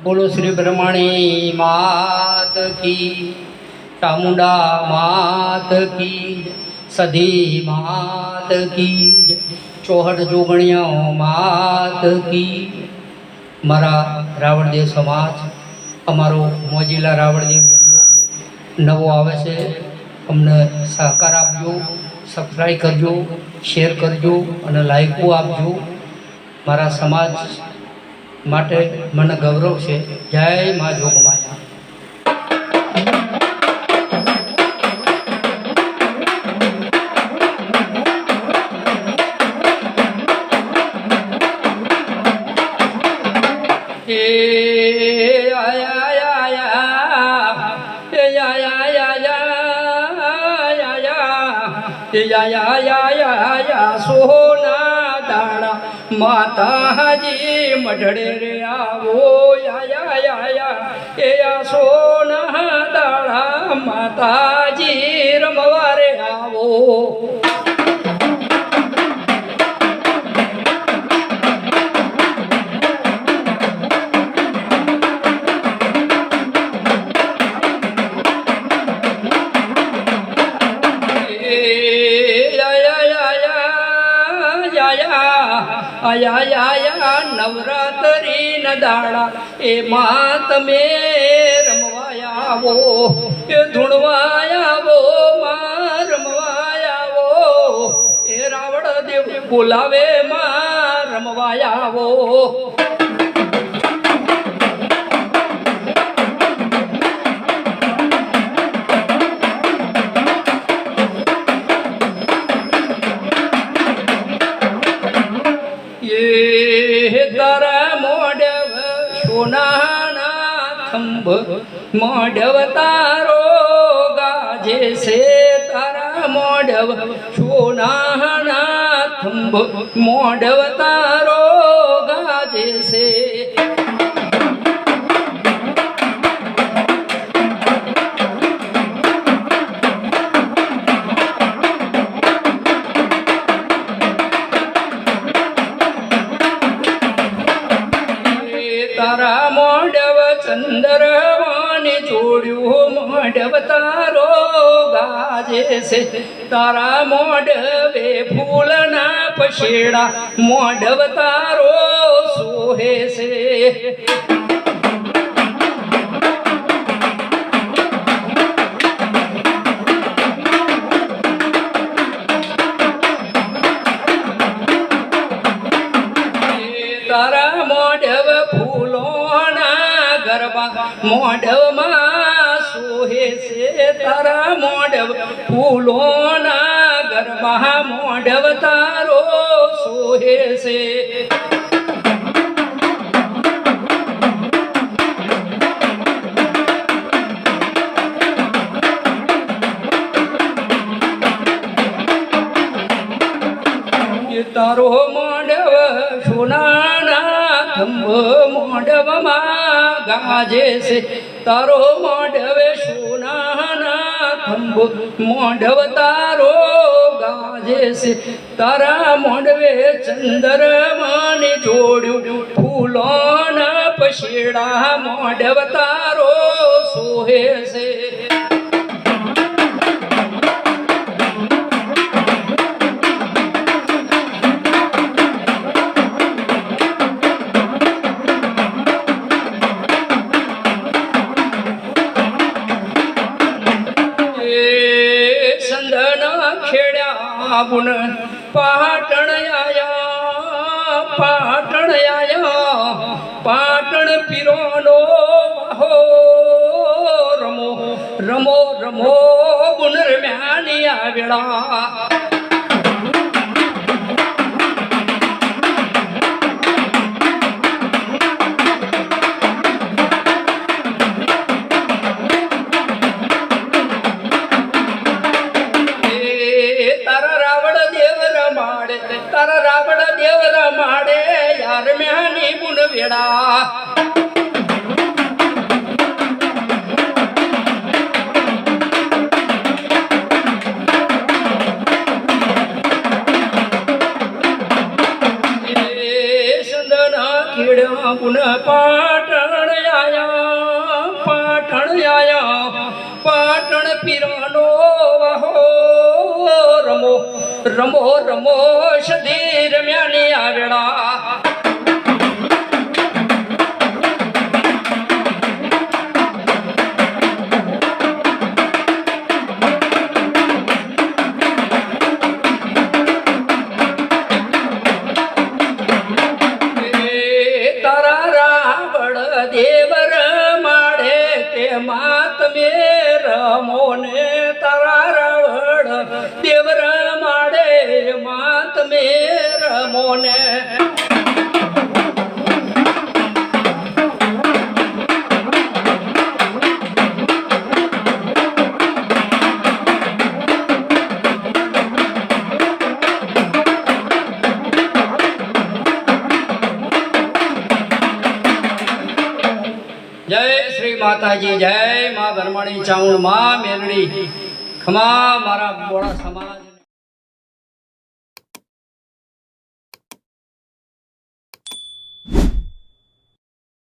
बोलो श्री ब्रह्मणी मात की, चामुंडा मात की, सधी मात की, चौहट जोगणिया मात की। मारा रावणदेव समाज अमारो मोजीला रावणदेव नवो आवे छे, अमने सहकार आपजो, सब्सक्राइब करजो, शेर करजो अने लाइको आपजो। मारा समाज माटे मन गौरव छे। जय मां जोगमाया। सोना दाड़ा माताजी मढ़ड़े रे आवो या सोना दाड़ा माताजी रमवा रे आवो। आया नवरात्रि न दाड़ा ए मात में रमवाया वो, ए धुणवाया वो, मां रमवाया वो, ए रावण देव बुलावे मां रमवाया वो। सोनाना थंभ मोढ़व तारो गाजे से, तारा मोढ़व सोनाना थंभ मोढ़व तारो गाजे से। तारा मोढ़व चंद्रवाने जोड़्यो मोढ़व तारो गाजे से, तारा मोढ़वे फूलना पछेड़ा मोढ़व तारो सोहे से। तारा मोढ़व फूलोना गरबा मोढ़व मां सोहे से, तारा मोढ़व फूलोना गरबा मोढ़व तारो सोहे से। तारो मोढ़व सोनाना थंभ मोढ़व मां गाजे से, तारो मोढ़व सोनाना थंभ मोढ़व तारो गाजे से। तारा मोढ़वे चंद्रमाने जोड़्यो फूलोना पछेड़ा मोढ़व तारो सोहे से। बुन पाटण आया, पाटण आया, पाटण पीरोनो हो रमो रमो रमो बुनरम्यानी आवेला। तारा रावण देव रमाड़े यार म्यानी बुन वेड़ा। संदना कीड़ा बुन पाटण આયા પાટણ પીરાનો વાહો રમો રમો રમો સધી રમ્યાની આવેળા દેવર માડે તે માત મે રમો ને તારા રાવણ દેવર માડે માત મે રમો ને જય શ્રી માતાજી જય માં ભરમાણી ચાઉણ માં મેલડી ખમા મારા બોળા સમાજ